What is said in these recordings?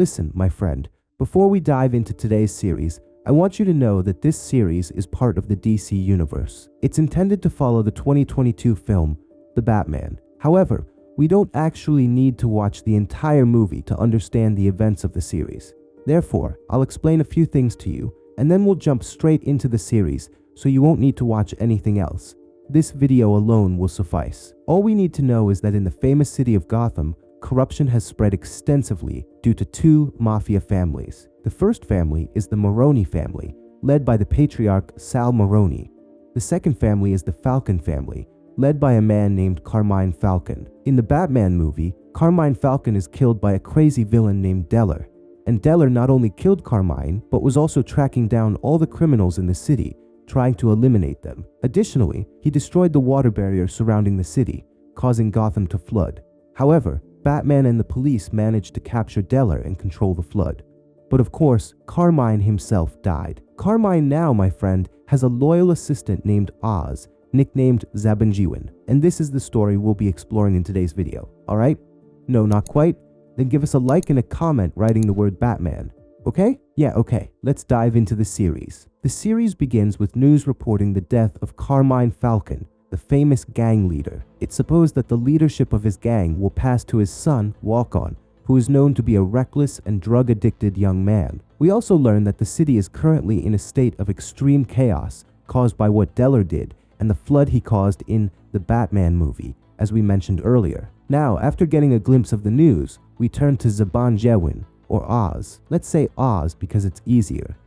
listen, my friend, before we dive into today's series, I want you to know that this series is part of the DC universe. It's intended to follow the 2022 film, The Batman. However, we don't actually need to watch the entire movie to understand the events of the series. Therefore, I'll explain a few things to you, and then we'll jump straight into the series so you won't need to watch anything else. This video alone will suffice. All we need to know is that in the famous city of Gotham, corruption has spread extensively due to two mafia families. The first family is the Maroni family, led by the patriarch Sal Maroni. The second family is the Falcone family, led by a man named Carmine Falcone. In the Batman movie, Carmine Falcone is killed by a crazy villain named Deller. And Deller not only killed Carmine, but was also tracking down all the criminals in the city, trying to eliminate them. Additionally, he destroyed the water barrier surrounding the city, causing Gotham to flood. However, Batman and the police managed to capture Deller and control the flood. But of course, Carmine himself died. Carmine now, my friend, has a loyal assistant named Oz, nicknamed Zabanjiwan. And this is the story we'll be exploring in today's video. Alright? No, not quite? Then give us a like and a comment writing the word Batman. Okay? Yeah, okay. Let's dive into the series. The series begins with news reporting the death of Carmine Falcone, the famous gang leader. It's supposed that the leadership of his gang will pass to his son, Walk-On, who is known to be a reckless and drug-addicted young man. We also learn that the city is currently in a state of extreme chaos caused by what Deller did and the flood he caused in the Batman movie, as we mentioned earlier. Now, after getting a glimpse of the news, we turn to Zabanjiwan, or Oz. Let's say Oz because it's easier.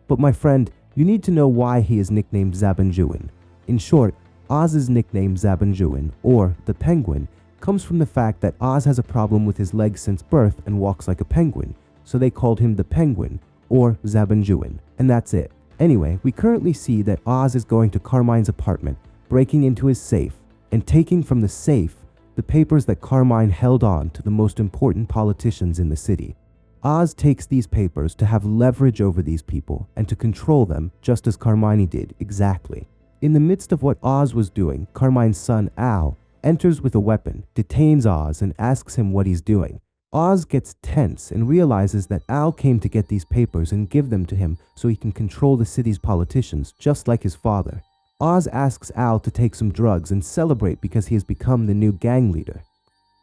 But my friend, you need to know why he is nicknamed Zabanjiwan. In short, Oz's nickname Zabanjiwan, or the Penguin, comes from the fact that Oz has a problem with his legs since birth and walks like a penguin, so they called him the Penguin, or Zabanjiwan, and that's it. Anyway, we currently see that Oz is going to Carmine's apartment, breaking into his safe, and taking from the safe the papers that Carmine held on to the most important politicians in the city. Oz takes these papers to have leverage over these people and to control them just as Carmine did exactly. In the midst of what Oz was doing, Carmine's son, Al, enters with a weapon, detains Oz, and asks him what he's doing. Oz gets tense and realizes that Al came to get these papers and give them to him so he can control the city's politicians, just like his father. Oz asks Al to take some drugs and celebrate because he has become the new gang leader.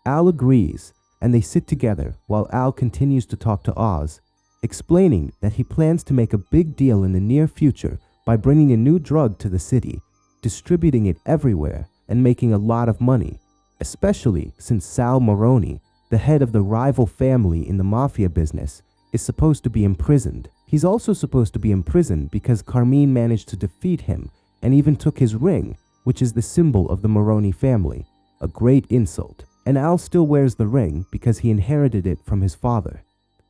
Al agrees, and they sit together while Al continues to talk to Oz, explaining that he plans to make a big deal in the near future by bringing a new drug to the city, distributing it everywhere, and making a lot of money, especially since Sal Maroni, the head of the rival family in the mafia business, is supposed to be imprisoned. He's also supposed to be imprisoned because Carmine managed to defeat him and even took his ring, which is the symbol of the Maroni family, a great insult. And Al still wears the ring because he inherited it from his father.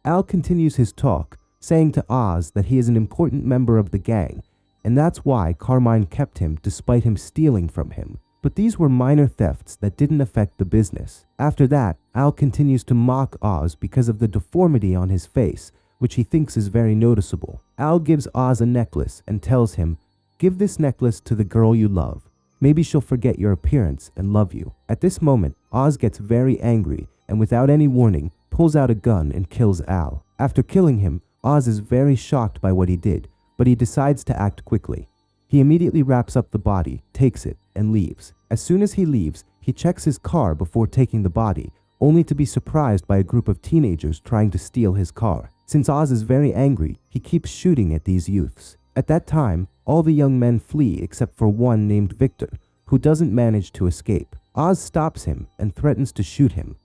Al continues his talk, saying to Oz that he is an important member of the gang, and that's why Carmine kept him despite him stealing from him. But these were minor thefts that didn't affect the business. After that, Al continues to mock Oz because of the deformity on his face, which he thinks is very noticeable. Al gives Oz a necklace and tells him, "Give this necklace to the girl you love. Maybe she'll forget your appearance and love you." At this moment, Oz gets very angry and without any warning, pulls out a gun and kills Al. After killing him, Oz is very shocked by what he did, but he decides to act quickly. He immediately wraps up the body, takes it, and leaves. As soon as he leaves, he checks his car before taking the body, only to be surprised by a group of teenagers trying to steal his car. Since Oz is very angry, he keeps shooting at these youths. At that time, all the young men flee except for one named Victor, who doesn't manage to escape. Oz stops him and threatens to shoot him,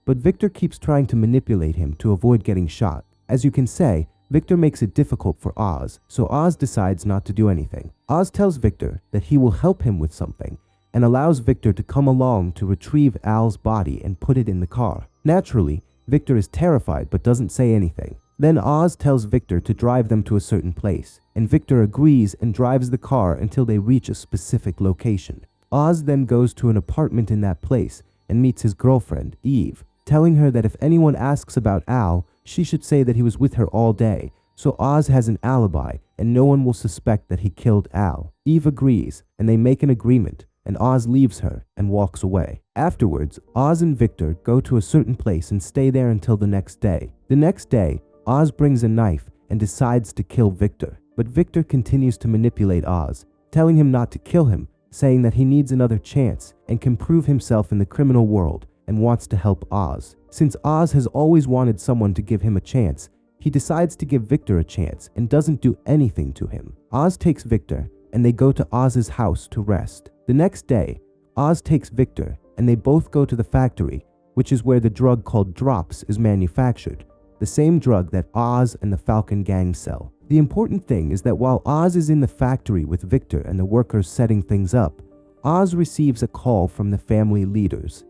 but Victor keeps trying to manipulate him to avoid getting shot. As you can say, Victor makes it difficult for Oz, so Oz decides not to do anything. Oz tells Victor that he will help him with something and allows Victor to come along to retrieve Al's body and put it in the car. Naturally, Victor is terrified but doesn't say anything. Then Oz tells Victor to drive them to a certain place, and Victor agrees and drives the car until they reach a specific location. Oz then goes to an apartment in that place and meets his girlfriend, Eve, telling her that if anyone asks about Al, she should say that he was with her all day, so Oz has an alibi and no one will suspect that he killed Al. Eve agrees, and they make an agreement, and Oz leaves her and walks away. Afterwards, Oz and Victor go to a certain place and stay there until the next day. The next day, Oz brings a knife and decides to kill Victor, but Victor continues to manipulate Oz, telling him not to kill him, saying that he needs another chance and can prove himself in the criminal world and wants to help Oz. Since Oz has always wanted someone to give him a chance, he decides to give Victor a chance and doesn't do anything to him. Oz takes Victor and they go to Oz's house to rest. The next day, Oz takes Victor and they both go to the factory, which is where the drug called Drops is manufactured, the same drug that Oz and the Falcon gang sell. The important thing is that while Oz is in the factory with Victor and the workers setting things up, Oz receives a call from the family leaders,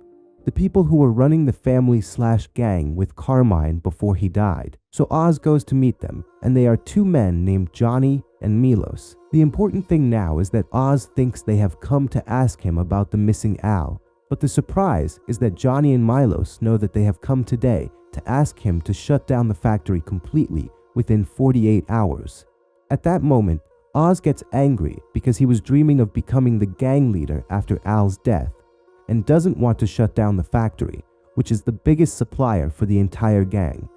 the people who were running the family/gang with Carmine before he died. So Oz goes to meet them, and they are two men named Johnny and Milos. The important thing now is that Oz thinks they have come to ask him about the missing Al, but the surprise is that Johnny and Milos know that they have come today to ask him to shut down the factory completely within 48 hours. At that moment, Oz gets angry because he was dreaming of becoming the gang leader after Al's death, and doesn't want to shut down the factory, which is the biggest supplier for the entire gang.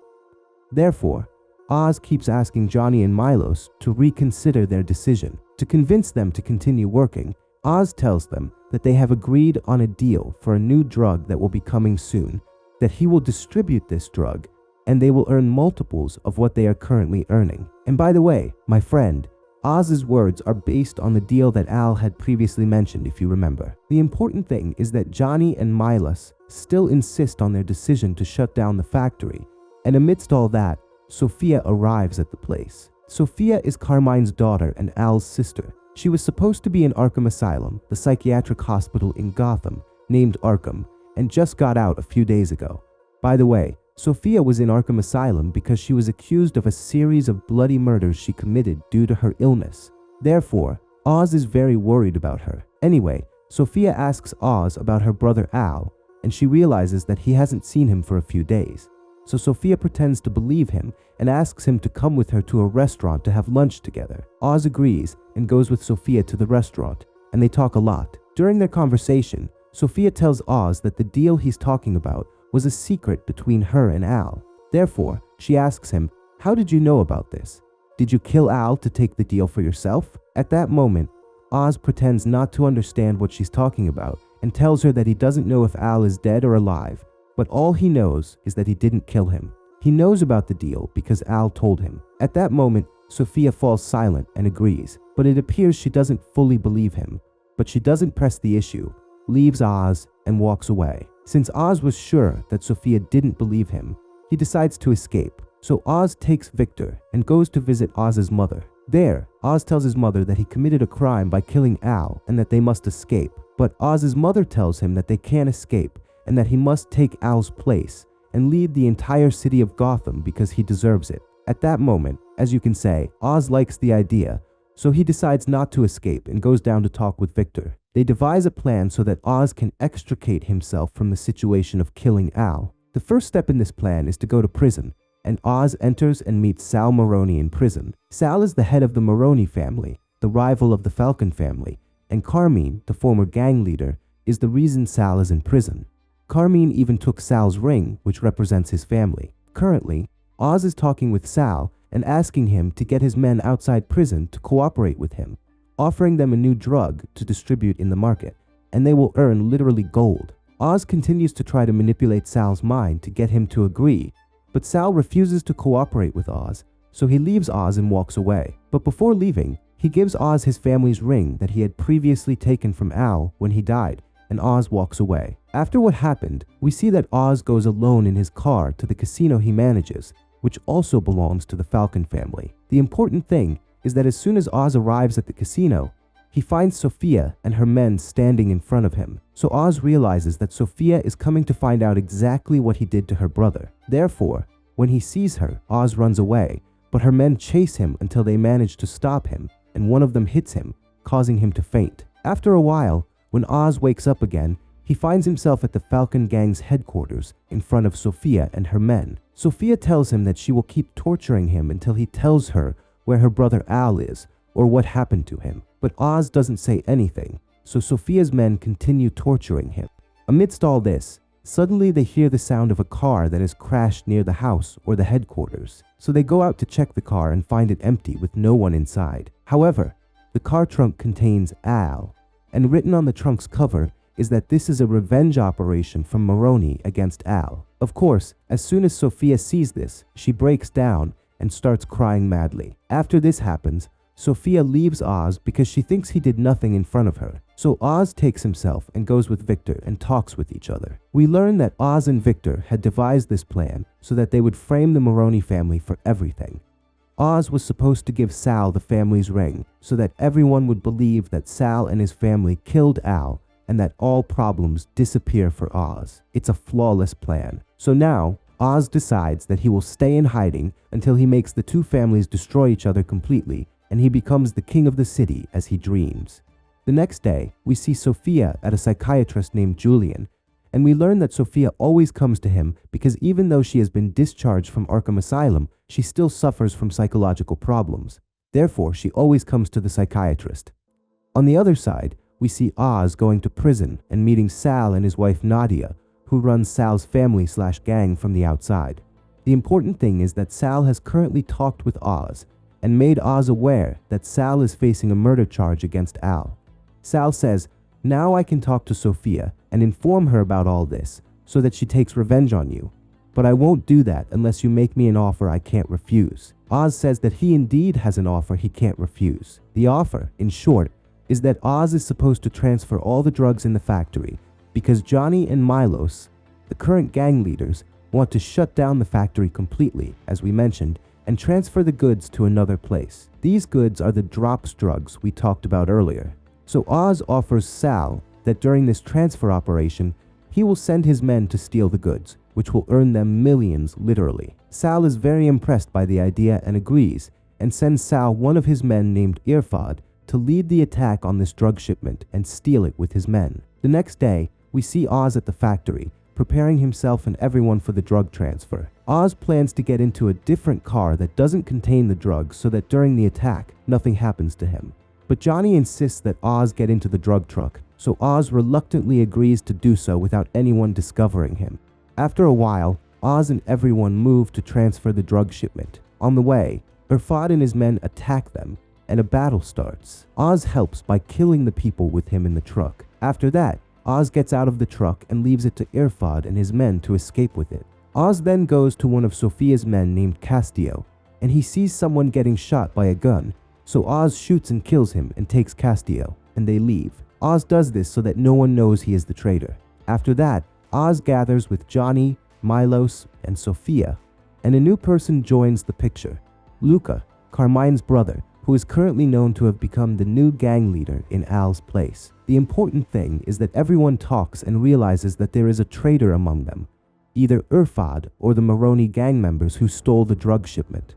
Therefore, Oz keeps asking Johnny and Milos to reconsider their decision. To convince them to continue working, Oz tells them that they have agreed on a deal for a new drug that will be coming soon, that he will distribute this drug, and they will earn multiples of what they are currently earning. And by the way, my friend, Oz's words are based on the deal that Al had previously mentioned, if you remember. The important thing is that Johnny and Milos still insist on their decision to shut down the factory, and amidst all that, Sophia arrives at the place. Sophia is Carmine's daughter and Al's sister. She was supposed to be in Arkham Asylum, the psychiatric hospital in Gotham, named Arkham, and just got out a few days ago. By the way, Sophia was in Arkham Asylum because she was accused of a series of bloody murders she committed due to her illness. Therefore, Oz is very worried about her. Anyway, Sophia asks Oz about her brother Al, and she realizes that he hasn't seen him for a few days. So Sophia pretends to believe him and asks him to come with her to a restaurant to have lunch together. Oz agrees and goes with Sophia to the restaurant, and they talk a lot. During their conversation, Sophia tells Oz that the deal he's talking about was a secret between her and Al. Therefore, she asks him, "How did you know about this? Did you kill Al to take the deal for yourself?" At that moment, Oz pretends not to understand what she's talking about and tells her that he doesn't know if Al is dead or alive, but all he knows is that he didn't kill him. He knows about the deal because Al told him. At that moment, Sophia falls silent and agrees, but it appears she doesn't fully believe him. But she doesn't press the issue, leaves Oz, and walks away. Since Oz was sure that Sophia didn't believe him, he decides to escape. So Oz takes Victor and goes to visit Oz's mother. There, Oz tells his mother that he committed a crime by killing Al and that they must escape. But Oz's mother tells him that they can't escape and that he must take Al's place and lead the entire city of Gotham because he deserves it. At that moment, as you can say, Oz likes the idea, so he decides not to escape and goes down to talk with Victor. They devise a plan so that Oz can extricate himself from the situation of killing Al. The first step in this plan is to go to prison, and Oz enters and meets Sal Maroni in prison. Sal is the head of the Maroni family, the rival of the Falcon family, and Carmine, the former gang leader, is the reason Sal is in prison. Carmine even took Sal's ring, which represents his family. Currently, Oz is talking with Sal and asking him to get his men outside prison to cooperate with him, offering them a new drug to distribute in the market, and they will earn literally gold. Oz continues to try to manipulate Sal's mind to get him to agree, but Sal refuses to cooperate with Oz, so he leaves Oz and walks away. But before leaving, he gives Oz his family's ring that he had previously taken from Al when he died, and Oz walks away. After what happened, we see that Oz goes alone in his car to the casino he manages, which also belongs to the Falcon family. The important thing is that as soon as Oz arrives at the casino, he finds Sophia and her men standing in front of him. So Oz realizes that Sophia is coming to find out exactly what he did to her brother. Therefore, when he sees her, Oz runs away, but her men chase him until they manage to stop him, and one of them hits him, causing him to faint. After a while, when Oz wakes up again, he finds himself at the Falcon gang's headquarters in front of Sophia and her men. Sophia tells him that she will keep torturing him until he tells her where her brother Al is or what happened to him. But Oz doesn't say anything, so Sophia's men continue torturing him. Amidst all this, suddenly they hear the sound of a car that has crashed near the house or the headquarters. So they go out to check the car and find it empty with no one inside. However, the car trunk contains Al, and written on the trunk's cover is that this is a revenge operation from Maroni against Al. Of course, as soon as Sophia sees this, she breaks down and starts crying madly. After this happens, Sophia leaves Oz because she thinks he did nothing in front of her. So Oz takes himself and goes with Victor and talks with each other. We learn that Oz and Victor had devised this plan so that they would frame the Maroni family for everything. Oz was supposed to give Sal the family's ring so that everyone would believe that Sal and his family killed Al and that all problems disappear for Oz. It's a flawless plan. So now, Oz decides that he will stay in hiding until he makes the two families destroy each other completely, and he becomes the king of the city as he dreams. The next day, we see Sophia at a psychiatrist named Julian, and we learn that Sophia always comes to him because even though she has been discharged from Arkham Asylum, she still suffers from psychological problems. Therefore, she always comes to the psychiatrist. On the other side, we see Oz going to prison and meeting Sal and his wife Nadia, who runs Sal's family/gang from the outside. The important thing is that Sal has currently talked with Oz and made Oz aware that Sal is facing a murder charge against Al. Sal says, "Now I can talk to Sophia and inform her about all this so that she takes revenge on you. But I won't do that unless you make me an offer I can't refuse." Oz says that he indeed has an offer he can't refuse. The offer, in short, is that Oz is supposed to transfer all the drugs in the factory because Johnny and Milos, the current gang leaders, want to shut down the factory completely, as we mentioned, and transfer the goods to another place. These goods are the drops drugs we talked about earlier. So Oz offers Sal that during this transfer operation, he will send his men to steal the goods, which will earn them millions literally. Sal is very impressed by the idea and agrees, and sends Sal one of his men named Irfad to lead the attack on this drug shipment and steal it with his men. The next day, we see Oz at the factory, preparing himself and everyone for the drug transfer. Oz plans to get into a different car that doesn't contain the drugs so that during the attack, nothing happens to him. But Johnny insists that Oz get into the drug truck, so Oz reluctantly agrees to do so without anyone discovering him. After a while, Oz and everyone move to transfer the drug shipment. On the way, Irfad and his men attack them, and a battle starts. Oz helps by killing the people with him in the truck. After that, Oz gets out of the truck and leaves it to Irfad and his men to escape with it. Oz then goes to one of Sophia's men named Castillo, and he sees someone getting shot by a gun, so Oz shoots and kills him and takes Castillo, and they leave. Oz does this so that no one knows he is the traitor. After that, Oz gathers with Johnny, Milos, and Sophia, and a new person joins the picture, Luca, Carmine's brother, who is currently known to have become the new gang leader in Al's place. The important thing is that everyone talks and realizes that there is a traitor among them, either Irfad or the Maroni gang members who stole the drug shipment.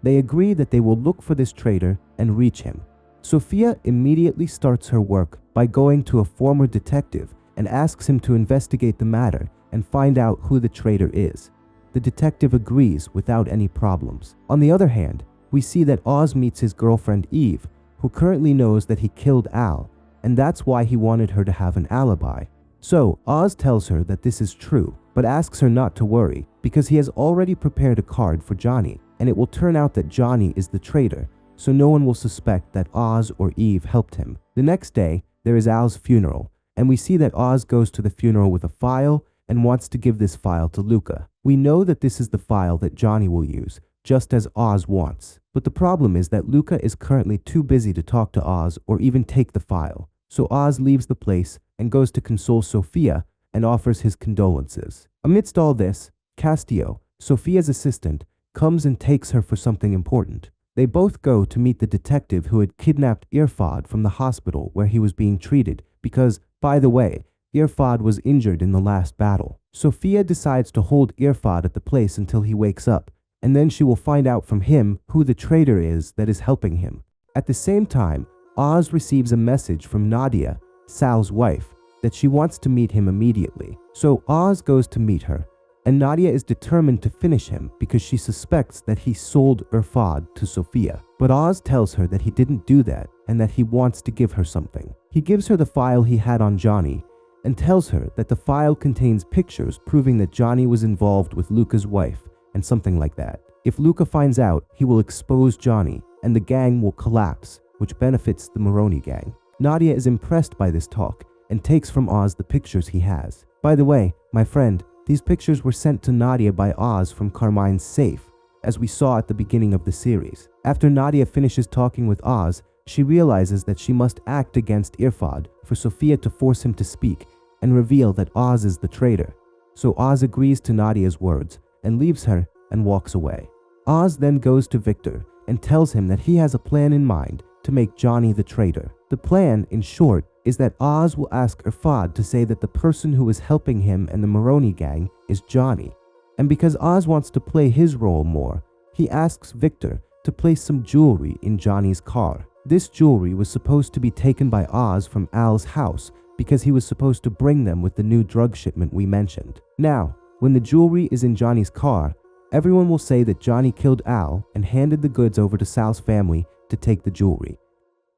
They agree that they will look for this traitor and reach him. Sophia immediately starts her work by going to a former detective and asks him to investigate the matter and find out who the traitor is. The detective agrees without any problems. On the other hand, we see that Oz meets his girlfriend Eve, who currently knows that he killed Al, and that's why he wanted her to have an alibi. So Oz tells her that this is true, but asks her not to worry because he has already prepared a card for Johnny, and it will turn out that Johnny is the traitor, so no one will suspect that Oz or Eve helped him. The next day, there is Al's funeral, and we see that Oz goes to the funeral with a file and wants to give this file to Luca. We know that this is the file that Johnny will use, just as Oz wants. But the problem is that Luca is currently too busy to talk to Oz or even take the file. So Oz leaves the place and goes to console Sophia and offers his condolences. Amidst all this, Castillo, Sophia's assistant, comes and takes her for something important. They both go to meet the detective who had kidnapped Irfad from the hospital where he was being treated because, by the way, Irfad was injured in the last battle. Sophia decides to hold Irfad at the place until he wakes up, and then she will find out from him who the traitor is that is helping him. At the same time, Oz receives a message from Nadia, Sal's wife, that she wants to meet him immediately. So Oz goes to meet her, and Nadia is determined to finish him because she suspects that he sold Irfad to Sophia. But Oz tells her that he didn't do that and that he wants to give her something. He gives her the file he had on Johnny and tells her that the file contains pictures proving that Johnny was involved with Luca's wife and something like that. If Luca finds out, he will expose Johnny and the gang will collapse, which benefits the Maroni gang. Nadia is impressed by this talk and takes from Oz the pictures he has. By the way, my friend, these pictures were sent to Nadia by Oz from Carmine's safe, as we saw at the beginning of the series. After Nadia finishes talking with Oz, she realizes that she must act against Irfad for Sophia to force him to speak and reveal that Oz is the traitor. So Oz agrees to Nadia's words and leaves her and walks away. Oz then goes to Victor and tells him that he has a plan in mind to make Johnny the traitor. The plan, in short, is that Oz will ask Irfad to say that the person who is helping him and the Maroni gang is Johnny. And because Oz wants to play his role more, he asks Victor to place some jewelry in Johnny's car. This jewelry was supposed to be taken by Oz from Al's house because he was supposed to bring them with the new drug shipment we mentioned. Now, when the jewelry is in Johnny's car, everyone will say that Johnny killed Al and handed the goods over to Sal's family to take the jewelry.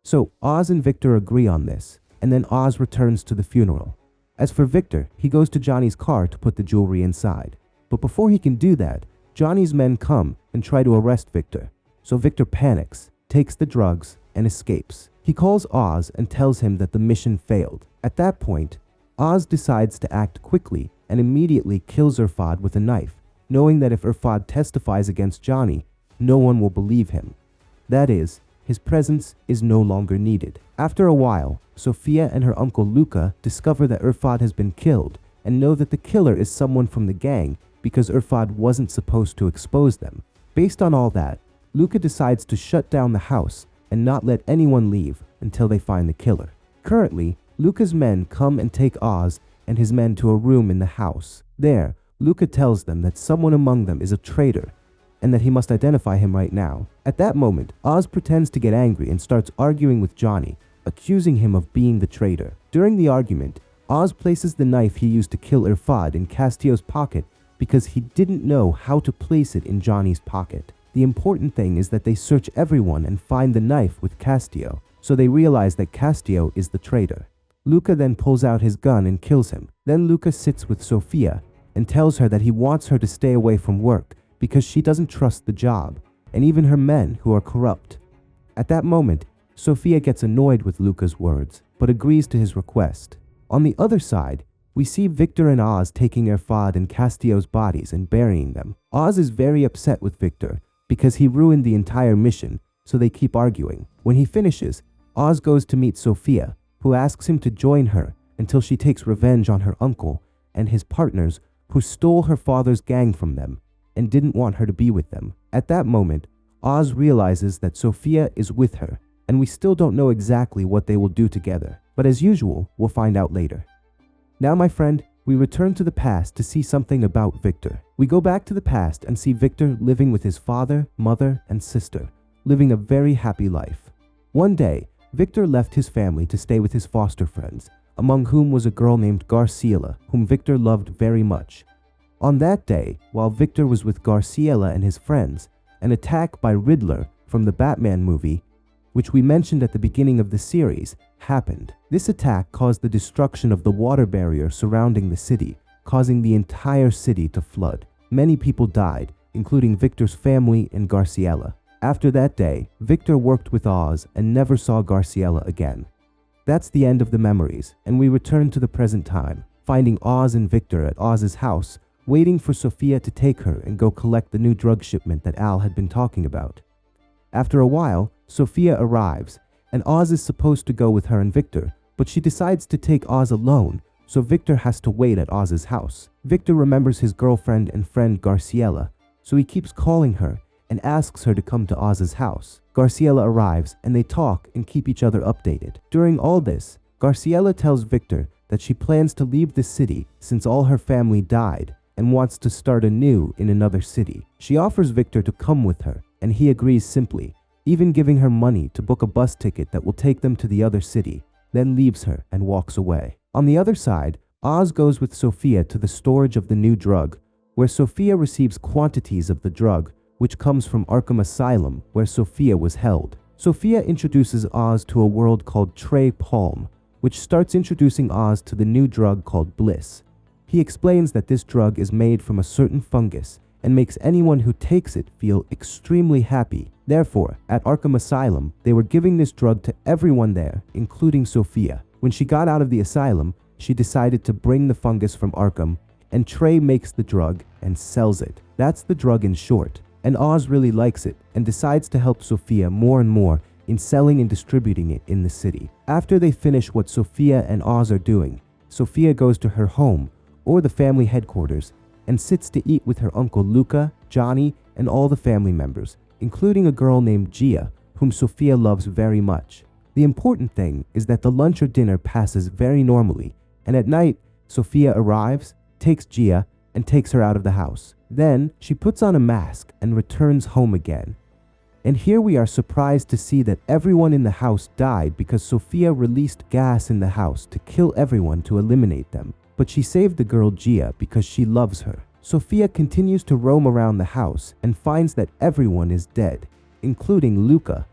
So Oz and Victor agree on this, and then Oz returns to the funeral. As for Victor, he goes to Johnny's car to put the jewelry inside. But before he can do that, Johnny's men come and try to arrest Victor. So Victor panics, takes the drugs, and escapes. He calls Oz and tells him that the mission failed. At that point, Oz decides to act quickly and immediately kills Irfad with a knife, knowing that if Irfad testifies against Johnny, no one will believe him. That is, his presence is no longer needed. After a while, Sophia and her uncle Luca discover that Irfad has been killed and know that the killer is someone from the gang because Irfad wasn't supposed to expose them. Based on all that, Luca decides to shut down the house and not let anyone leave until they find the killer. Currently, Luca's men come and take Oz and his men to a room in the house. There, Luca tells them that someone among them is a traitor and that he must identify him right now. At that moment, Oz pretends to get angry and starts arguing with Johnny, accusing him of being the traitor. During the argument, Oz places the knife he used to kill Irfad in Castillo's pocket because he didn't know how to place it in Johnny's pocket. The important thing is that they search everyone and find the knife with Castillo, so they realize that Castillo is the traitor. Luca then pulls out his gun and kills him. Then Luca sits with Sophia and tells her that he wants her to stay away from work because she doesn't trust the job, and even her men who are corrupt. At that moment, Sophia gets annoyed with Luca's words, but agrees to his request. On the other side, we see Victor and Oz taking Irfad and Castillo's bodies and burying them. Oz is very upset with Victor because he ruined the entire mission, so they keep arguing. When he finishes, Oz goes to meet Sophia, who asks him to join her until she takes revenge on her uncle and his partners who stole her father's gang from them and didn't want her to be with them. At that moment, Oz realizes that Sophia is with her, and we still don't know exactly what they will do together. But as usual, we'll find out later. Now, my friend, we return to the past to see something about Victor. We go back to the past and see Victor living with his father, mother, and sister, living a very happy life. One day, Victor left his family to stay with his foster friends, among whom was a girl named Garciela, whom Victor loved very much. On that day, while Victor was with Garciela and his friends, an attack by Riddler from the Batman movie, which we mentioned at the beginning of the series, happened. This attack caused the destruction of the water barrier surrounding the city, causing the entire city to flood. Many people died, including Victor's family and Garciela. After that day, Victor worked with Oz and never saw Garciela again. That's the end of the memories, and we return to the present time, finding Oz and Victor at Oz's house, waiting for Sophia to take her and go collect the new drug shipment that Al had been talking about. After a while, Sophia arrives, and Oz is supposed to go with her and Victor, but she decides to take Oz alone, so Victor has to wait at Oz's house. Victor remembers his girlfriend and friend Garciela, so he keeps calling her and asks her to come to Oz's house. Garciela arrives, and they talk and keep each other updated. During all this, Garciela tells Victor that she plans to leave the city since all her family died and wants to start anew in another city. She offers Victor to come with her, and he agrees simply, even giving her money to book a bus ticket that will take them to the other city, then leaves her and walks away. On the other side, Oz goes with Sophia to the storage of the new drug, where Sophia receives quantities of the drug, which comes from Arkham Asylum, where Sophia was held. Sophia introduces Oz to a world called Trey Palm, which starts introducing Oz to the new drug called Bliss. He explains that this drug is made from a certain fungus and makes anyone who takes it feel extremely happy. Therefore, at Arkham Asylum, they were giving this drug to everyone there, including Sophia. When she got out of the asylum, she decided to bring the fungus from Arkham, and Trey makes the drug and sells it. That's the drug in short, and Oz really likes it and decides to help Sophia more and more in selling and distributing it in the city. After they finish what Sophia and Oz are doing, Sophia goes to her home, or the family headquarters, and sits to eat with her uncle Luca, Johnny, and all the family members, including a girl named Gia, whom Sophia loves very much. The important thing is that the lunch or dinner passes very normally, and at night, Sophia arrives, takes Gia, and takes her out of the house. Then, she puts on a mask and returns home again. And here we are surprised to see that everyone in the house died because Sophia released gas in the house to kill everyone to eliminate them. But she saved the girl Gia because she loves her. Sophia continues to roam around the house and finds that everyone is dead, including Luca.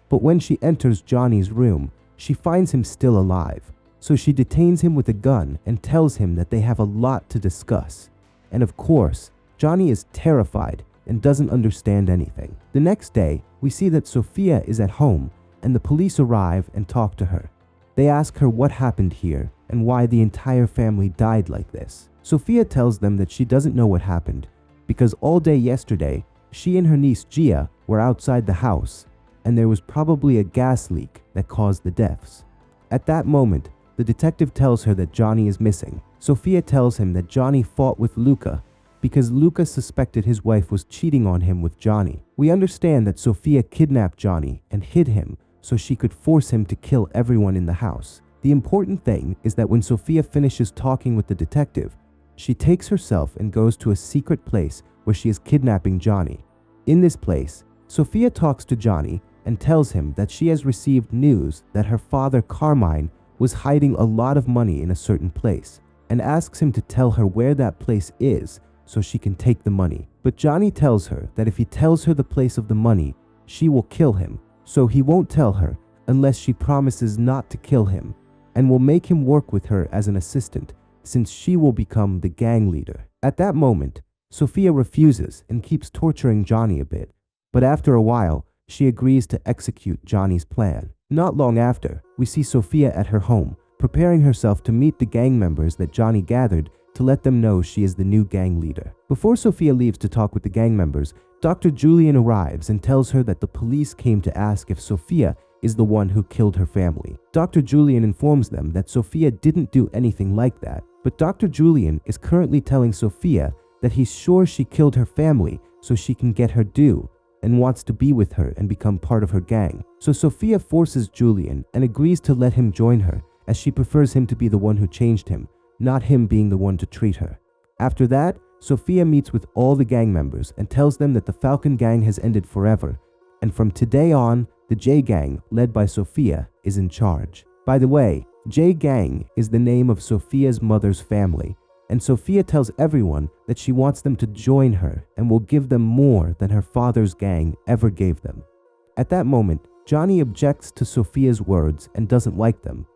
But when she enters Johnny's room, she finds him still alive. So she detains him with a gun and tells him that they have a lot to discuss. And of course, Johnny is terrified and doesn't understand anything. The next day, we see that Sophia is at home and the police arrive and talk to her. They ask her what happened here and why the entire family died like this. Sophia tells them that she doesn't know what happened because all day yesterday, she and her niece Gia were outside the house and there was probably a gas leak that caused the deaths. At that moment, the detective tells her that Johnny is missing. Sophia tells him that Johnny fought with Luca because Luca suspected his wife was cheating on him with Johnny. We understand that Sophia kidnapped Johnny and hid him so she could force him to kill everyone in the house. The important thing is that when Sophia finishes talking with the detective, she takes herself and goes to a secret place where she is kidnapping Johnny. In this place, Sophia talks to Johnny and tells him that she has received news that her father Carmine was hiding a lot of money in a certain place and asks him to tell her where that place is so she can take the money. But Johnny tells her that if he tells her the place of the money, she will kill him, so he won't tell her unless she promises not to kill him and will make him work with her as an assistant since she will become the gang leader. At that moment, Sophia refuses and keeps torturing Johnny a bit, but after a while, she agrees to execute Johnny's plan. Not long after, we see Sophia at her home, preparing herself to meet the gang members that Johnny gathered to let them know she is the new gang leader. Before Sophia leaves to talk with the gang members, Dr. Julian arrives and tells her that the police came to ask if Sophia is the one who killed her family. Dr. Julian informs them that Sophia didn't do anything like that, but Dr. Julian is currently telling Sophia that he's sure she killed her family so she can get her due and wants to be with her and become part of her gang. So Sophia forces Julian and agrees to let him join her as she prefers him to be the one who changed him, not him being the one to treat her. After that, Sophia meets with all the gang members and tells them that the Falcon Gang has ended forever, and from today on, the J Gang, led by Sophia, is in charge. By the way, J Gang is the name of Sophia's mother's family, and Sophia tells everyone that she wants them to join her and will give them more than her father's gang ever gave them. At that moment, Johnny objects to Sophia's words and doesn't like them.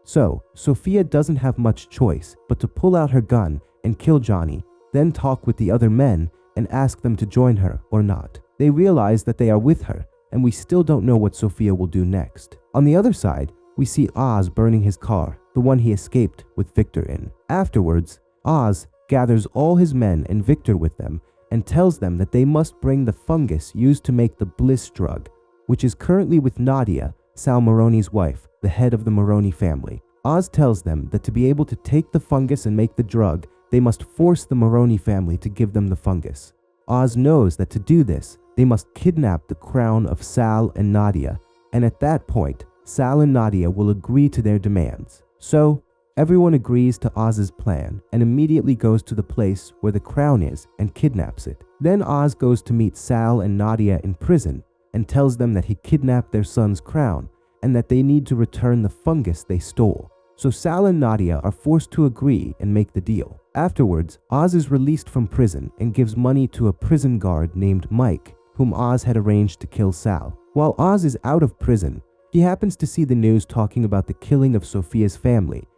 So, Sophia doesn't have much choice but to pull out her gun and kill Johnny, then talk with the other men and ask them to join her or not. They realize that they are with her, and we still don't know what Sophia will do next. On the other side, we see Oz burning his car, the one he escaped with Victor in. Afterwards, Oz gathers all his men and Victor with them and tells them that they must bring the fungus used to make the Bliss drug, which is currently with Nadia, Sal Maroni's wife, the head of the Maroni family. Oz tells them that to be able to take the fungus and make the drug, they must force the Maroni family to give them the fungus. Oz knows that to do this, they must kidnap the crown of Sal and Nadia, and at that point, Sal and Nadia will agree to their demands. So, everyone agrees to Oz's plan and immediately goes to the place where the crown is and kidnaps it. Then Oz goes to meet Sal and Nadia in prison and tells them that he kidnapped their son's crown and that they need to return the fungus they stole. So Sal and Nadia are forced to agree and make the deal. Afterwards, Oz is released from prison and gives money to a prison guard named Mike, whom Oz had arranged to kill Sal. While Oz is out of prison, he happens to see the news talking about the killing of Sophia's family,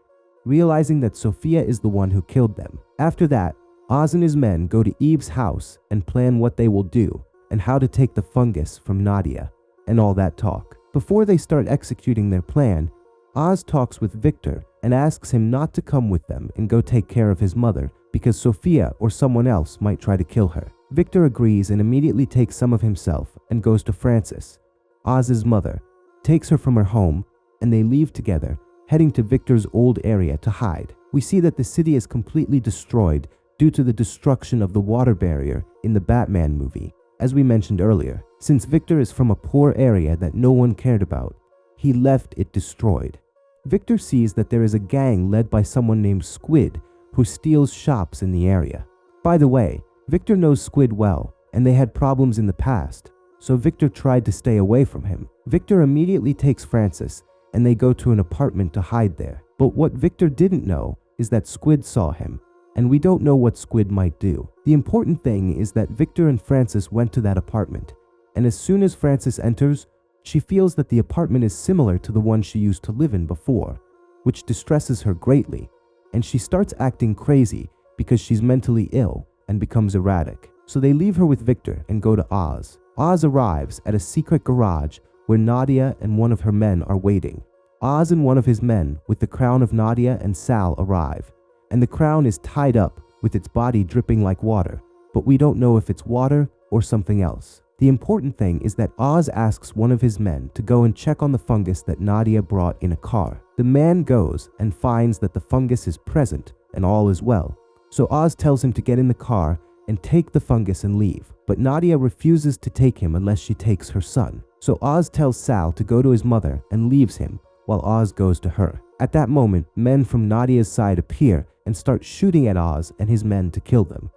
realizing that Sophia is the one who killed them. After that, Oz and his men go to Eve's house and plan what they will do and how to take the fungus from Nadia and all that talk. Before they start executing their plan, Oz talks with Victor and asks him not to come with them and go take care of his mother because Sophia or someone else might try to kill her. Victor agrees and immediately takes some of himself and goes to Frances, Oz's mother, takes her from her home, and they leave together, heading to Victor's old area to hide. We see that the city is completely destroyed due to the destruction of the water barrier in the Batman movie, as we mentioned earlier. Since Victor is from a poor area that no one cared about, he left it destroyed. Victor sees that there is a gang led by someone named Squid who steals shops in the area. By the way, Victor knows Squid well, and they had problems in the past, so Victor tried to stay away from him. Victor immediately takes Frances, and they go to an apartment to hide there. But what Victor didn't know is that Squid saw him, and we don't know what Squid might do. The important thing is that Victor and Frances went to that apartment, and as soon as Frances enters, she feels that the apartment is similar to the one she used to live in before, which distresses her greatly, and she starts acting crazy because she's mentally ill and becomes erratic. So they leave her with Victor and go to Oz. Oz arrives at a secret garage where Nadia and one of her men are waiting. Oz and one of his men with the crown of Nadia and Sal arrive, and the crown is tied up with its body dripping like water, but we don't know if it's water or something else. The important thing is that Oz asks one of his men to go and check on the fungus that Nadia brought in a car. The man goes and finds that the fungus is present and all is well. So Oz tells him to get in the car and take the fungus and leave, but Nadia refuses to take him unless she takes her son. So Oz tells Sal to go to his mother and leaves him while Oz goes to her. At that moment, men from Nadia's side appear and start shooting at Oz and his men to kill them.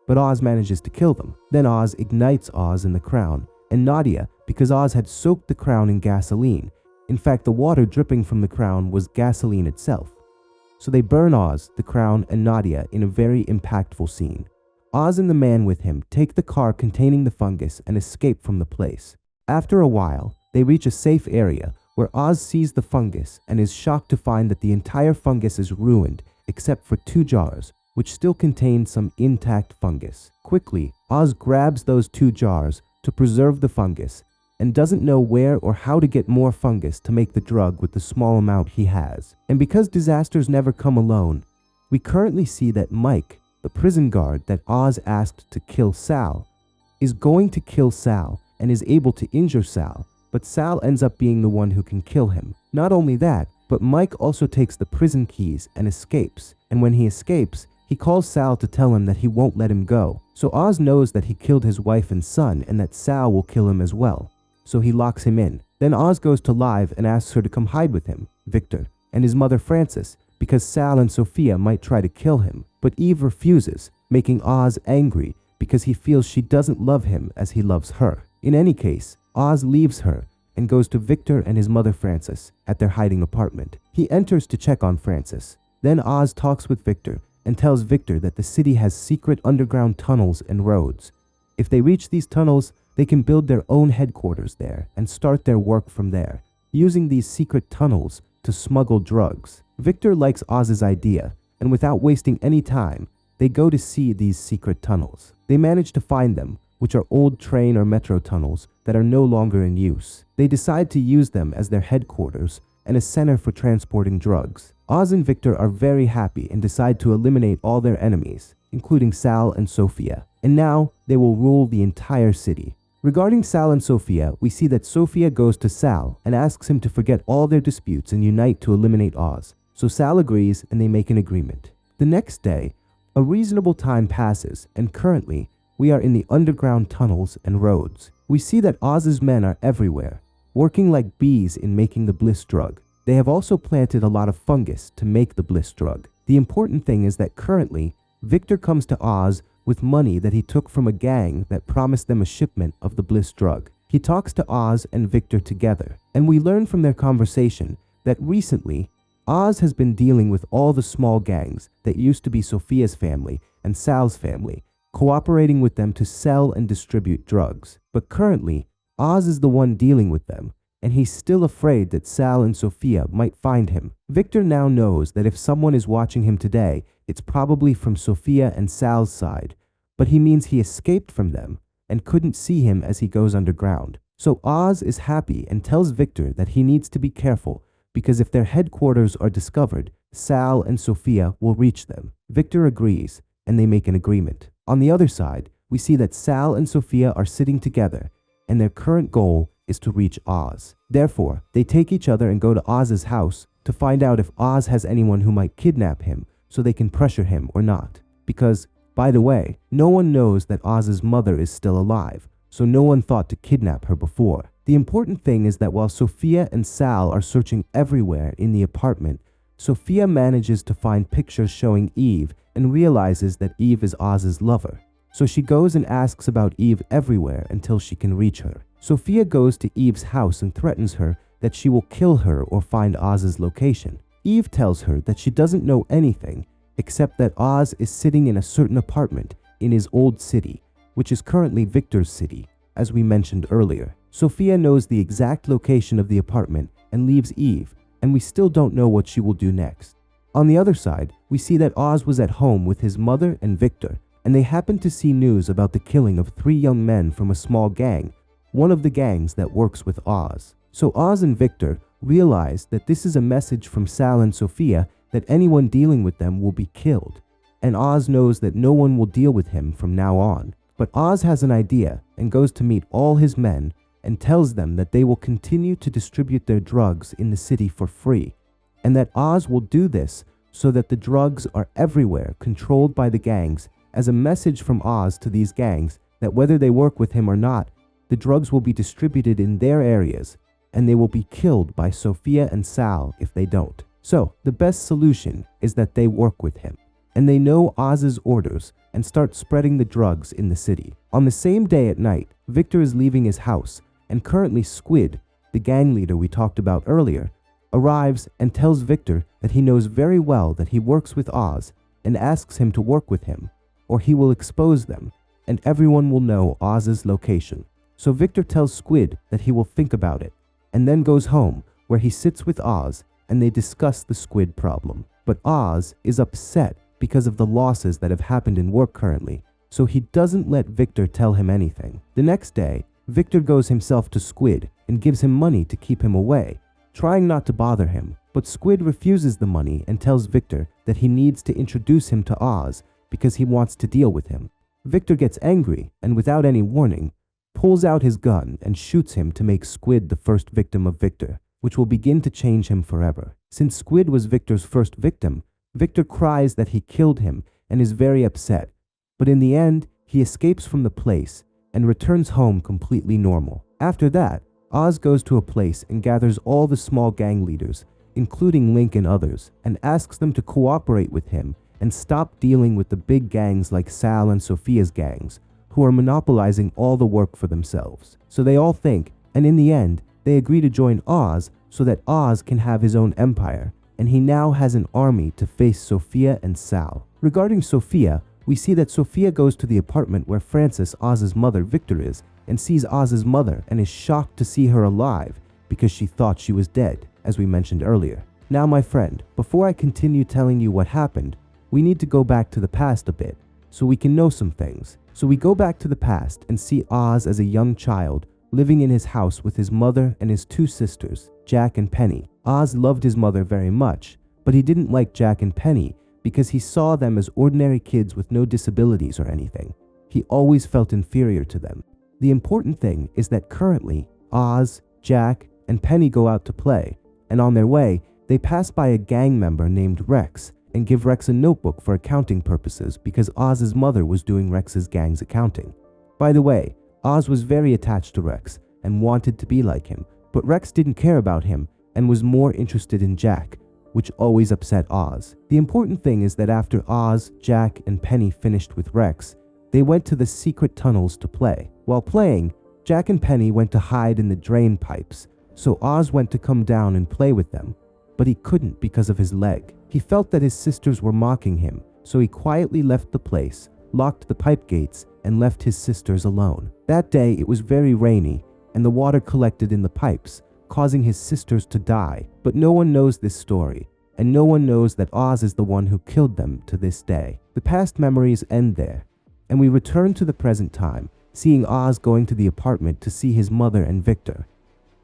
But Oz manages to kill them. Then Oz ignites Oz in the crown and Nadia because Oz had soaked the crown in gasoline. In fact, the water dripping from the crown was gasoline itself. So they burn Oz, the crown, and Nadia in a very impactful scene. Oz and the man with him take the car containing the fungus and escape from the place. After a while, they reach a safe area where Oz sees the fungus and is shocked to find that the entire fungus is ruined except for 2 jars, which still contain some intact fungus. Quickly, Oz grabs those 2 jars to preserve the fungus and doesn't know where or how to get more fungus to make the drug with the small amount he has. And because disasters never come alone, we currently see that Mike, the prison guard that Oz asked to kill Sal, is going to kill Sal and is able to injure Sal, but Sal ends up being the one who can kill him. Not only that, but Mike also takes the prison keys and escapes, and when he escapes, he calls Sal to tell him that he won't let him go. So Oz knows that he killed his wife and son and that Sal will kill him as well, so he locks him in. Then Oz goes to Live and asks her to come hide with him, Victor, and his mother Frances, because Sal and Sophia might try to kill him, but Eve refuses, making Oz angry because he feels she doesn't love him as he loves her. In any case, Oz leaves her and goes to Victor and his mother Frances at their hiding apartment. He enters to check on Frances. Then Oz talks with Victor and tells Victor that the city has secret underground tunnels and roads. If they reach these tunnels, they can build their own headquarters there and start their work from there, using these secret tunnels to smuggle drugs. Victor likes Oz's idea, and without wasting any time, they go to see these secret tunnels. They manage to find them, which are old train or metro tunnels that are no longer in use. They decide to use them as their headquarters and a center for transporting drugs. Oz and Victor are very happy and decide to eliminate all their enemies, including Sal and Sophia, and now they will rule the entire city. Regarding Sal and Sophia, we see that Sophia goes to Sal and asks him to forget all their disputes and unite to eliminate Oz. So Sal agrees and they make an agreement. The next day, a reasonable time passes, and currently, we are in the underground tunnels and roads. We see that Oz's men are everywhere, working like bees in making the Bliss drug. They have also planted a lot of fungus to make the Bliss drug. The important thing is that currently, Victor comes to Oz with money that he took from a gang that promised them a shipment of the Bliss drug. He talks to Oz and Victor together, and we learn from their conversation that recently, Oz has been dealing with all the small gangs that used to be Sophia's family and Sal's family, cooperating with them to sell and distribute drugs. But currently, Oz is the one dealing with them, and he's still afraid that Sal and Sophia might find him. Victor now knows that if someone is watching him today, it's probably from Sophia and Sal's side, but he means he escaped from them and couldn't see him as he goes underground. So Oz is happy and tells Victor that he needs to be careful because if their headquarters are discovered, Sal and Sophia will reach them. Victor agrees, and they make an agreement. On the other side, we see that Sal and Sophia are sitting together, and their current goal is to reach Oz. Therefore, they take each other and go to Oz's house to find out if Oz has anyone who might kidnap him so they can pressure him or not. Because, by the way, no one knows that Oz's mother is still alive, so no one thought to kidnap her before. The important thing is that while Sophia and Sal are searching everywhere in the apartment, Sophia manages to find pictures showing Eve and realizes that Eve is Oz's lover. So she goes and asks about Eve everywhere until she can reach her. Sophia goes to Eve's house and threatens her that she will kill her or find Oz's location. Eve tells her that she doesn't know anything except that Oz is sitting in a certain apartment in his old city, which is currently Victor's city, as we mentioned earlier. Sophia knows the exact location of the apartment and leaves Eve, and we still don't know what she will do next. On the other side, we see that Oz was at home with his mother and Victor, and they happened to see news about the killing of 3 young men from a small gang, one of the gangs that works with Oz. So Oz and Victor realize that this is a message from Sal and Sophia that anyone dealing with them will be killed, and Oz knows that no one will deal with him from now on. But Oz has an idea and goes to meet all his men and tells them that they will continue to distribute their drugs in the city for free, and that Oz will do this so that the drugs are everywhere, controlled by the gangs, as a message from Oz to these gangs that whether they work with him or not, the drugs will be distributed in their areas, and they will be killed by Sophia and Sal if they don't. So, the best solution is that they work with him, and they know Oz's orders and start spreading the drugs in the city. On the same day at night, Victor is leaving his house, and currently Squid, the gang leader we talked about earlier, arrives and tells Victor that he knows very well that he works with Oz and asks him to work with him, or he will expose them, and everyone will know Oz's location. So Victor tells Squid that he will think about it, and then goes home, where he sits with Oz and they discuss the Squid problem. But Oz is upset because of the losses that have happened in work currently, so he doesn't let Victor tell him anything. The next day, Victor goes himself to Squid and gives him money to keep him away, trying not to bother him. But Squid refuses the money and tells Victor that he needs to introduce him to Oz because he wants to deal with him. Victor gets angry and, without any warning, pulls out his gun and shoots him to make Squid the first victim of Victor, which will begin to change him forever. Since Squid was Victor's first victim, Victor cries that he killed him and is very upset, but in the end, he escapes from the place and returns home completely normal. After that, Oz goes to a place and gathers all the small gang leaders, including Link and others, and asks them to cooperate with him and stop dealing with the big gangs like Sal and Sophia's gangs, who are monopolizing all the work for themselves. So they all think, and in the end, they agree to join Oz so that Oz can have his own empire, and he now has an army to face Sophia and Sal. Regarding Sophia, we see that Sophia goes to the apartment where Francis, Oz's mother, Victor is, and sees Oz's mother and is shocked to see her alive because she thought she was dead, as we mentioned earlier. Now, my friend, before I continue telling you what happened, we need to go back to the past a bit so we can know some things. So we go back to the past and see Oz as a young child living in his house with his mother and his 2 sisters, Jack and Penny. Oz loved his mother very much, but he didn't like Jack and Penny because he saw them as ordinary kids with no disabilities or anything. He always felt inferior to them. The important thing is that currently, Oz, Jack, and Penny go out to play, and on their way, they pass by a gang member named Rex and give Rex a notebook for accounting purposes because Oz's mother was doing Rex's gang's accounting. By the way, Oz was very attached to Rex and wanted to be like him, but Rex didn't care about him and was more interested in Jack, which always upset Oz. The important thing is that after Oz, Jack, and Penny finished with Rex, they went to the secret tunnels to play. While playing, Jack and Penny went to hide in the drain pipes, so Oz went to come down and play with them. but he couldn't because of his leg. He felt that his sisters were mocking him, so he quietly left the place, locked the pipe gates, and left his sisters alone. That day it was very rainy, and the water collected in the pipes, causing his sisters to die. But no one knows this story, and no one knows that Oz is the one who killed them to this day. The past memories end there, and we return to the present time, seeing Oz going to the apartment to see his mother and Victor.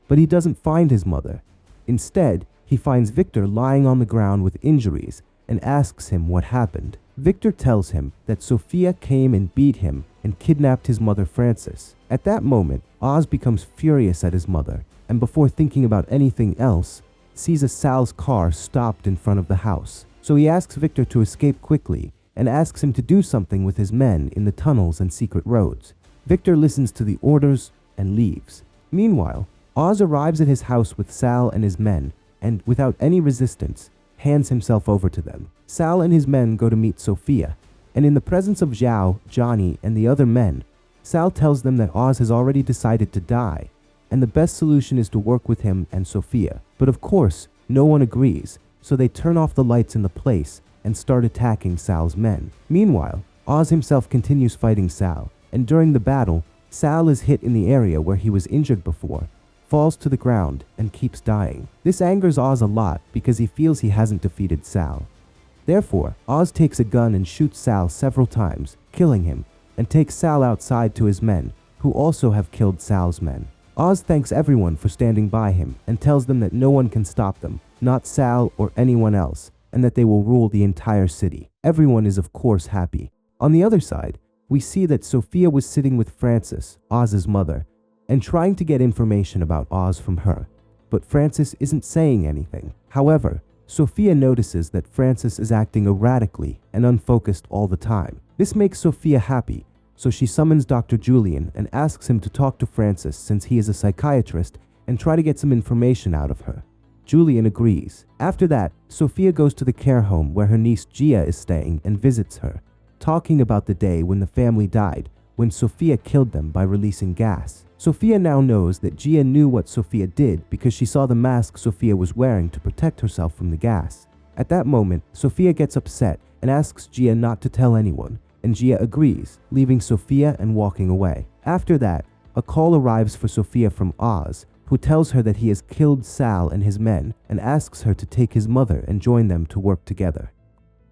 But he doesn't find his mother. Instead, he finds Victor lying on the ground with injuries and asks him what happened. Victor tells him that Sophia came and beat him and kidnapped his mother Frances. At that moment, Oz becomes furious at his mother, and before thinking about anything else, sees a Sal's car stopped in front of the house. So he asks Victor to escape quickly and asks him to do something with his men in the tunnels and secret roads. Victor listens to the orders and leaves. Meanwhile, Oz arrives at his house with Sal and his men, and without any resistance, hands himself over to them. Sal and his men go to meet Sophia, and in the presence of Zhao, Johnny, and the other men, Sal tells them that Oz has already decided to die, and the best solution is to work with him and Sophia. But of course, no one agrees, so they turn off the lights in the place and start attacking Sal's men. Meanwhile, Oz himself continues fighting Sal, and during the battle, Sal is hit in the area where he was injured before, falls to the ground, and keeps dying. This angers Oz a lot because he feels he hasn't defeated Sal. Therefore, Oz takes a gun and shoots Sal several times, killing him, and takes Sal outside to his men, who also have killed Sal's men. Oz thanks everyone for standing by him and tells them that no one can stop them, not Sal or anyone else, and that they will rule the entire city. Everyone is of course happy. On the other side, we see that Sophia was sitting with Frances, Oz's mother, and trying to get information about Oz from her, but Frances isn't saying anything. However, Sophia notices that Frances is acting erratically and unfocused all the time. This makes Sophia happy, so she summons Dr. Julian and asks him to talk to Frances since he is a psychiatrist and try to get some information out of her. Julian agrees. After that, Sophia goes to the care home where her niece Gia is staying and visits her, talking about the day when the family died, when Sophia killed them by releasing gas. Sophia now knows that Gia knew what Sophia did because she saw the mask Sophia was wearing to protect herself from the gas. At that moment, Sophia gets upset and asks Gia not to tell anyone, and Gia agrees, leaving Sophia and walking away. After that, a call arrives for Sophia from Oz, who tells her that he has killed Sal and his men and asks her to take his mother and join them to work together.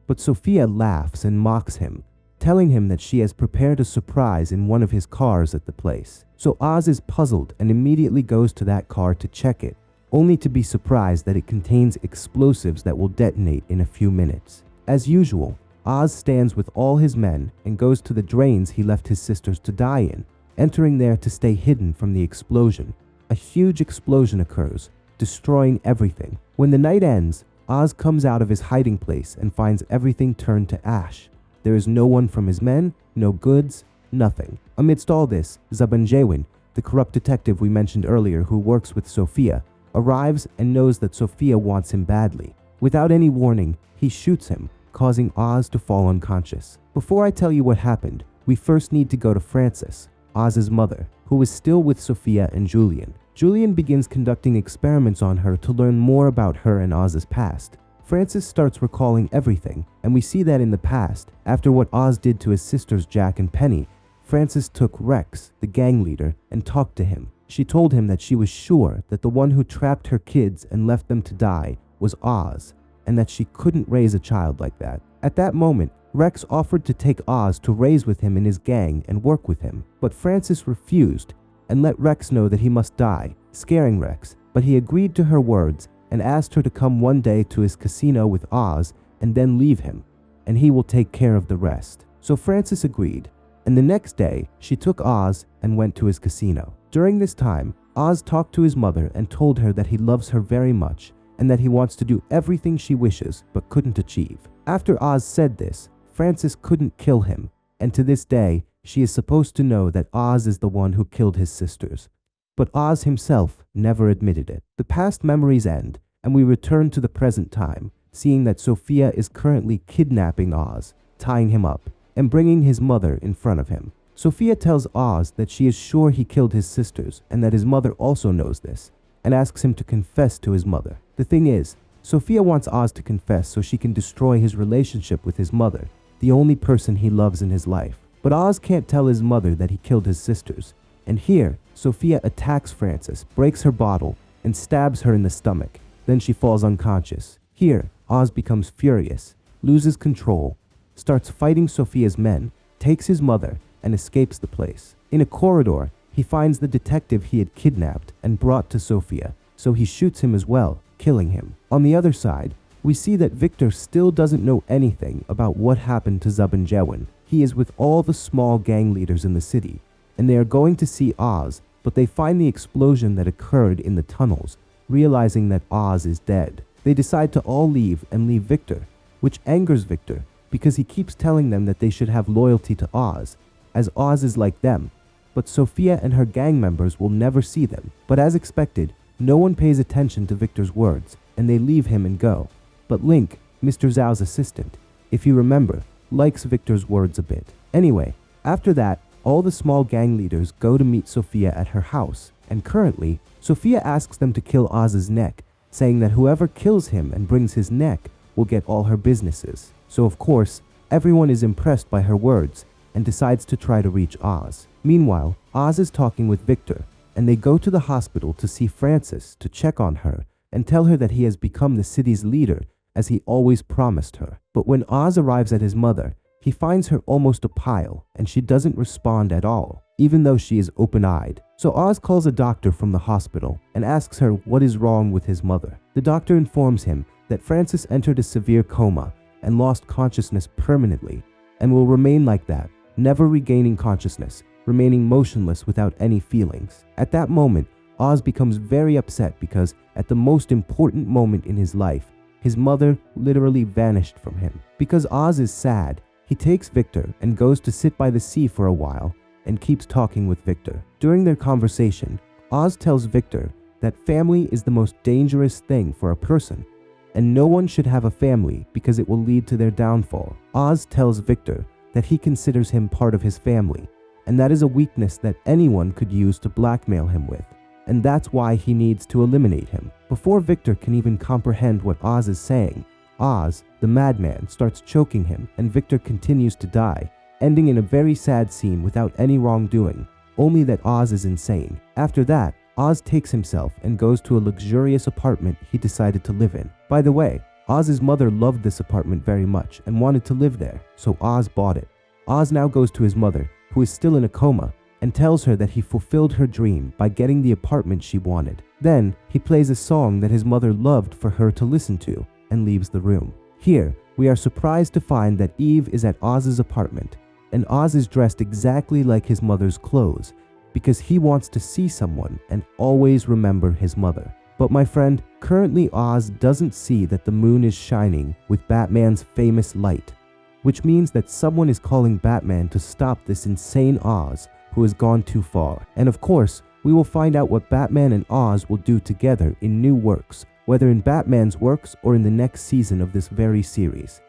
But Sophia laughs and mocks him, telling him that she has prepared a surprise in one of his cars at the place. So Oz is puzzled and immediately goes to that car to check it, only to be surprised that it contains explosives that will detonate in a few minutes. As usual, Oz stands with all his men and goes to the drains he left his sisters to die in, entering there to stay hidden from the explosion. A huge explosion occurs, destroying everything. When the night ends, Oz comes out of his hiding place and finds everything turned to ash. There is no one from his men, no goods, nothing. Amidst all this, Zabanjewin, the corrupt detective we mentioned earlier who works with Sophia, arrives and knows that Sophia wants him badly. Without any warning, he shoots him, causing Oz to fall unconscious. Before I tell you what happened, we first need to go to Frances, Oz's mother, who is still with Sophia and Julian. Julian begins conducting experiments on her to learn more about her and Oz's past. Frances starts recalling everything, and we see that in the past, after what Oz did to his sisters Jack and Penny, Frances took Rex, the gang leader, and talked to him. She told him that she was sure that the one who trapped her kids and left them to die was Oz, and that she couldn't raise a child like that. At that moment, Rex offered to take Oz to raise with him in his gang and work with him, but Frances refused and let Rex know that he must die, scaring Rex, but he agreed to her words and asked her to come one day to his casino with Oz and then leave him, and he will take care of the rest. So Frances agreed, and the next day she took Oz and went to his casino. During this time, Oz talked to his mother and told her that he loves her very much and that he wants to do everything she wishes but couldn't achieve. After Oz said this, Frances couldn't kill him, and to this day, she is supposed to know that Oz is the one who killed his sisters. But Oz himself never admitted it. The past memories end, and we return to the present time, seeing that Sophia is currently kidnapping Oz, tying him up, and bringing his mother in front of him. Sophia tells Oz that she is sure he killed his sisters and that his mother also knows this, and asks him to confess to his mother. The thing is, Sophia wants Oz to confess so she can destroy his relationship with his mother, the only person he loves in his life. But Oz can't tell his mother that he killed his sisters. And here, Sophia attacks Frances, breaks her bottle, and stabs her in the stomach. Then she falls unconscious. Here, Oz becomes furious, loses control, starts fighting Sophia's men, takes his mother, and escapes the place. In a corridor, he finds the detective he had kidnapped and brought to Sophia, so he shoots him as well, killing him. On the other side, we see that Victor still doesn't know anything about what happened to Zub and Jewin. He is with all the small gang leaders in the city, and they are going to see Oz, but they find the explosion that occurred in the tunnels, realizing that Oz is dead. They decide to all leave and leave Victor, which angers Victor because he keeps telling them that they should have loyalty to Oz, as Oz is like them. But Sophia and her gang members will never see them. But as expected, no one pays attention to Victor's words, and they leave him and go. But Link, Mr. Zhao's assistant, if you remember, likes Victor's words a bit. Anyway, after that, all the small gang leaders go to meet Sophia at her house, and currently, Sophia asks them to kill Oz's neck, saying that whoever kills him and brings his neck will get all her businesses. So of course, everyone is impressed by her words and decides to try to reach Oz. Meanwhile, Oz is talking with Victor, and they go to the hospital to see Frances to check on her and tell her that he has become the city's leader as he always promised her. But when Oz arrives at his mother, he finds her almost a pile, and she doesn't respond at all, even though she is open-eyed. So Oz calls a doctor from the hospital and asks her what is wrong with his mother. The doctor informs him that Frances entered a severe coma and lost consciousness permanently, and will remain like that, never regaining consciousness, remaining motionless without any feelings. At that moment, Oz becomes very upset because at the most important moment in his life, his mother literally vanished from him. Because Oz is sad, he takes Victor and goes to sit by the sea for a while and keeps talking with Victor. During their conversation, Oz tells Victor that family is the most dangerous thing for a person, and no one should have a family because it will lead to their downfall. Oz tells Victor that he considers him part of his family, and that is a weakness that anyone could use to blackmail him with, and that's why he needs to eliminate him. Before Victor can even comprehend what Oz is saying, Oz, the madman, starts choking him, and Victor continues to die, ending in a very sad scene without any wrongdoing, only that Oz is insane. After that, Oz takes himself and goes to a luxurious apartment he decided to live in. By the way, Oz's mother loved this apartment very much and wanted to live there, so Oz bought it. Oz now goes to his mother, who is still in a coma, and tells her that he fulfilled her dream by getting the apartment she wanted. Then, he plays a song that his mother loved for her to listen to, and leaves the room. Here, we are surprised to find that Eve is at Oz's apartment, and Oz is dressed exactly like his mother's clothes, because he wants to see someone and always remember his mother. But my friend, currently Oz doesn't see that the moon is shining with Batman's famous light, which means that someone is calling Batman to stop this insane Oz who has gone too far. And of course, we will find out what Batman and Oz will do together in new works, whether in Batman's works or in the next season of this very series.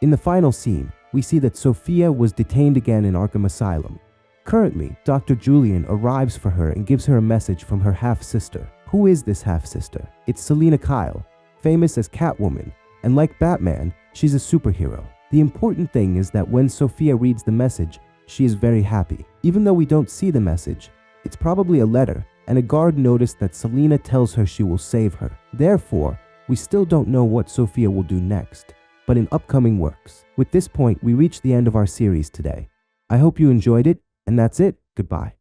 In the final scene, we see that Sophia was detained again in Arkham Asylum. Currently, Dr. Julian arrives for her and gives her a message from her half-sister. Who is this half-sister? It's Selina Kyle, famous as Catwoman, and like Batman, she's a superhero. The important thing is that when Sophia reads the message, she is very happy. Even though we don't see the message, it's probably a letter, and a guard noticed that Selina tells her she will save her. Therefore, we still don't know what Sophia will do next, but in upcoming works. With this point, we reach the end of our series today. I hope you enjoyed it, and that's it. Goodbye.